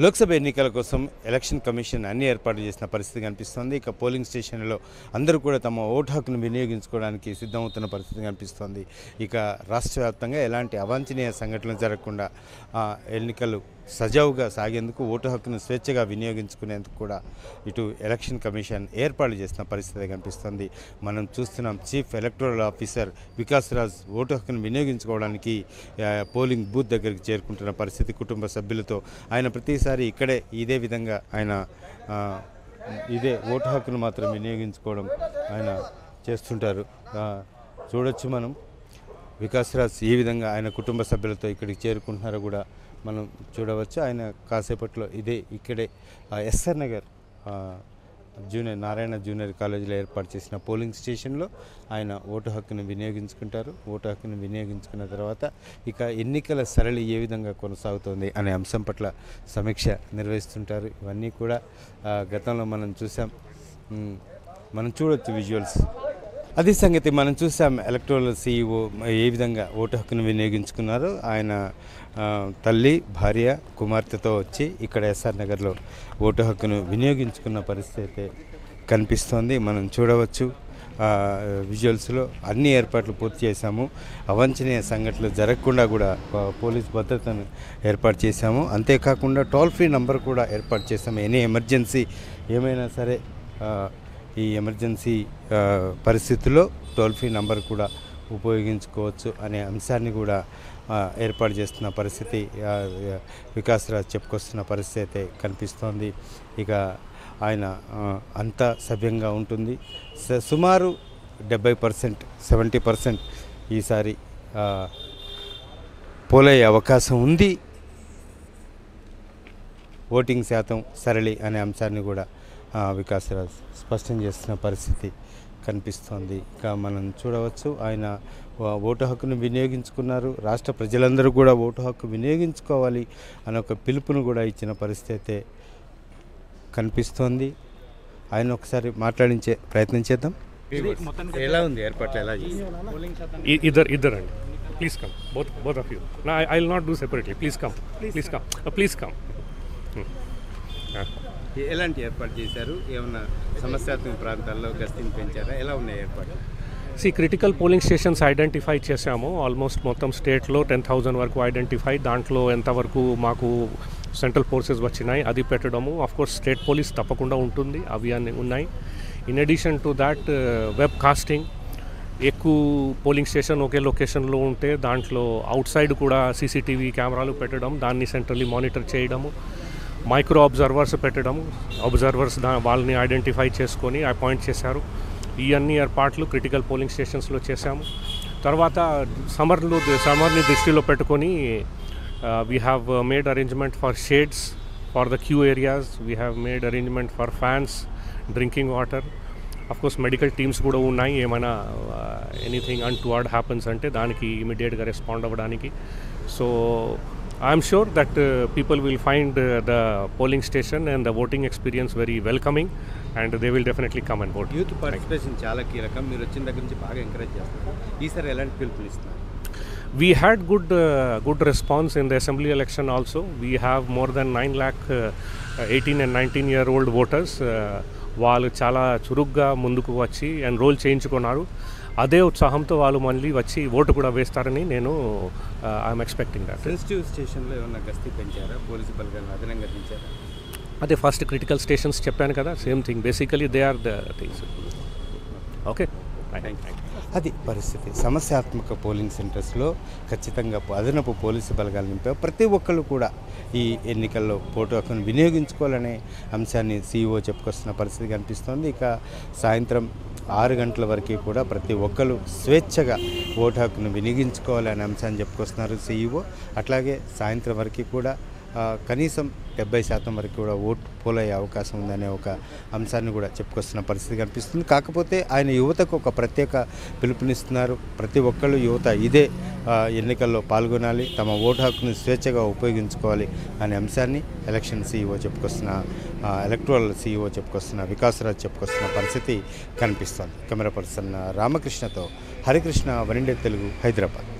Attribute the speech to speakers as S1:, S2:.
S1: లోక్సభ ఎన్నికల కోసం election commission అన్ని ఏర్పాట్లు చేసిన పరిస్థితి కనిపిస్తోంది. ఇక పోలింగ్ స్టేషన్లో అందరూ కూడా తమ ఓటు హక్కును వినియోగించుకోవడానికి సిద్ధమవుతున్న పరిస్థితి కనిపిస్తోంది. ఇక రాష్ట్ర వ్యాప్తంగా ఎలాంటి అవాంఛనీయ సంఘటనలు జరగకుండా ఎన్నికలు సజావుగా సాగేందుకు ఓటు హక్కును స్వేచ్ఛగా వినియోగించుకునేందుకు కూడా ఇటు ఎలక్షన్ కమిషన్ ఏర్పాట్లు చేసిన పరిస్థితి కనిపిస్తోంది. మనం చూస్తున్నాం chief electoral officer Vikas Raj vote హక్కును వినియోగించుకోవడానికి పోలింగ్ బూత్ దగ్గరికి చేరుకుంటున్న పరిస్థితి. కుటుంబ సభ్యులతో ఆయన ప్రతిసారి ఇక్కడే ఇదే విధంగా ఆయన ఇదే ఓటు హక్కును మాత్రం వినియోగించుకోవడం ఆయన చేస్తుంటారు. చూడొచ్చు మనం వికాస్ రాజ్ ఈ విధంగా ఆయన కుటుంబ సభ్యులతో ఇక్కడికి చేరుకుంటున్నారో కూడా మనం చూడవచ్చు. ఆయన కాసేపట్లో ఇక్కడే ఎస్ఆర్ నగర్ నారాయణ జూనియర్ కాలేజీలో ఏర్పాటు చేసిన పోలింగ్ స్టేషన్లో ఆయన ఓటు హక్కును వినియోగించుకుంటారు. ఓటు హక్కును వినియోగించుకున్న తర్వాత ఇక ఎన్నికల సరళి ఏ విధంగా కొనసాగుతోంది అనే అంశం పట్ల సమీక్ష నిర్వహిస్తుంటారు. ఇవన్నీ కూడా గతంలో మనం చూసాం. మనం చూడొచ్చు విజువల్స్. అదే సంగతి మనం చూసాం. ఎలక్టోరల్ సీఈఓ ఏ విధంగా ఓటు హక్కును వినియోగించుకున్నారో ఆయన తల్లి, భార్య, కుమార్తెతో వచ్చి ఇక్కడ ఎస్ఆర్ నగర్లో ఓటు హక్కును వినియోగించుకున్న పరిస్థితి అయితే కనిపిస్తోంది. మనం చూడవచ్చు విజువల్స్లో. అన్ని ఏర్పాట్లు పూర్తి చేశాము. అవాంఛనీయ సంఘటనలు జరగకుండా కూడా పోలీస్ భద్రతను ఏర్పాటు చేశాము. అంతేకాకుండా టోల్ ఫ్రీ నంబర్ కూడా ఏర్పాటు చేశాము. ఎనీ ఎమర్జెన్సీ ఏమైనా సరే ఈ ఎమర్జెన్సీ పరిస్థితుల్లో టోల్ ఫ్రీ నంబర్ కూడా ఉపయోగించుకోవచ్చు అనే అంశాన్ని కూడా ఏర్పాటు చేస్తున్న పరిస్థితి వికాస్ రాజ్ చెప్పుకొస్తున్న పరిస్థితి అయితే కనిపిస్తోంది. ఇక ఆయన అంతా సవ్యంగా ఉంటుంది. సుమారు 70%, 70% ఈసారి పోలయ్యే అవకాశం ఉంది. ఓటింగ్ శాతం సరళి అనే అంశాన్ని కూడా వికాస్ రాజ్ స్పష్టం చేస్తున్న పరిస్థితి కనిపిస్తోంది. ఇక మనం చూడవచ్చు ఆయన ఓటు హక్కును వినియోగించుకున్నారు. రాష్ట్ర ప్రజలందరూ కూడా ఓటు హక్కు వినియోగించుకోవాలి అనే ఒక పిలుపును కూడా ఇచ్చిన పరిస్థితి అయితే కనిపిస్తోంది. ఆయన ఒకసారి మాట్లాడించే ప్రయత్నం చేద్దాం. ఎలా ఉంది ఏర్పాట్లు? ఎలా
S2: ఇద్దరు అండి. Please come, both of you. No, I will not do separately. Please come.
S1: ఎలాంటి ఏర్పాటు చేశారు? ఏమన్నా సమస్యాత్మక ప్రాంతాల్లో గస్తీని పెంచారా? ఎలా ఉన్నాయి ఏర్పాట్లు?
S2: క్రిటికల్ పోలింగ్ స్టేషన్స్ ఐడెంటిఫై చేశాము. ఆల్మోస్ట్ మొత్తం స్టేట్లో 10,000 వరకు ఐడెంటిఫై. దాంట్లో ఎంతవరకు మాకు సెంట్రల్ ఫోర్సెస్ వచ్చినాయి అది పెట్టడము. ఆఫ్కోర్స్ స్టేట్ పోలీస్ తప్పకుండా ఉంటుంది, అవి అన్నీ ఉన్నాయి. In addition to that web casting, ఎక్కువ పోలింగ్ స్టేషన్ ఒకే లొకేషన్లో ఉంటే దాంట్లో అవుట్ సైడ్ కూడా సీసీటీవీ కెమెరాలు పెట్టడం, దాన్ని సెంట్రల్లీ మానిటర్ చేయడము, మైక్రో అబ్జర్వర్స్ పెట్టడం. అబ్జర్వర్స్ వాళ్ళని ఐడెంటిఫై చేసుకొని అపాయింట్ చేశారు. ఈ అన్ని ఏర్పాట్లు క్రిటికల్ పోలింగ్ స్టేషన్స్లో చేశాము. తర్వాత సమ్మర్ని దృష్టిలో పెట్టుకొని we have made arrangement for shades for the queue areas. We have made arrangement for fans, drinking water. Of course medical teams కూడా ఉన్నాయి. ఏమైనా ఎనీథింగ్ అన్టువర్డ్ హ్యాపన్స్ అంటే దానికి ఇమీడియట్గా రెస్పాండ్ అవ్వడానికి. So I'm sure that people will find the polling station and the voting experience very welcoming, and they will definitely come and vote.
S1: Youth participation చాలా కీలకం. మీరు వచ్చిన దగ్గర నుంచి బాగా ఎంకరేజ్ చేస్తున్నారు. ఈసారి ఎలాంటి పిలుపులు ఇస్తున్నారు?
S2: We had good response in the assembly election also. We have more than 9 lakh 18 and 19-year-old voters. వాళ్ళు చాలా చురుగ్గా ముందుకు వచ్చి ఎన్రోల్ చేయించుకున్నారు. అదే ఉత్సాహంతో వాళ్ళు మళ్ళీ వచ్చి ఓటు కూడా వేస్తారని నేను ఐఎమ్ ఎక్స్పెక్టింగ్ దట్.
S1: సెన్సిటివ్ స్టేషన్లో ఏమన్నా గస్తీ పెంచారా? పోలీసు బలగాలను అదనంగా దించారా?
S2: అదే ఫస్ట్ క్రిటికల్ స్టేషన్స్ చెప్పాను కదా, same thing. Basically they are the things. Okay,
S1: అది పరిస్థితి. సమస్యాత్మక పోలింగ్ సెంటర్స్లో ఖచ్చితంగా అదనపు పోలీసు బలగాలు నింపారు. ప్రతి ఒక్కళ్ళు కూడా ఈ ఎన్నికల్లో ఓటు హక్కును వినియోగించుకోవాలనే అంశాన్ని సీఈఓ చెప్పుకొస్తున్న పరిస్థితి కనిపిస్తోంది. ఇక సాయంత్రం 6 గంటల వరకు కూడా ప్రతి ఒక్కరు స్వేచ్ఛగా ఓటు హక్కును వినియోగించుకోవాలనే అంశాన్ని చెప్పుకొస్తున్నారు సీఈఓ. అట్లాగే సాయంత్రం వరకు కూడా కనీసం 70% వరకు కూడా ఓటు పోలయ్యే అవకాశం ఉందనే ఒక అంశాన్ని కూడా చెప్పుకొస్తున్న పరిస్థితి కనిపిస్తుంది. కాకపోతే ఆయన యువతకు ఒక ప్రత్యేక పిలుపునిస్తున్నారు. ప్రతి ఒక్కళ్ళు యువత ఇదే ఎన్నికల్లో పాల్గొనాలి, తమ ఓటు హక్కును స్వేచ్ఛగా ఉపయోగించుకోవాలి అనే అంశాన్ని ఎలక్షన్ సీఈఓ చెప్పుకొస్తున్న ఎలక్టోరల్ సీఈఓ చెప్పుకొస్తున్న వికాస్ రాజ్ చెప్పుకొస్తున్న పరిస్థితి కనిపిస్తోంది. కెమెరా పర్సన్ రామకృష్ణతో హరికృష్ణ, వన్ ఇండియా తెలుగు, హైదరాబాద్.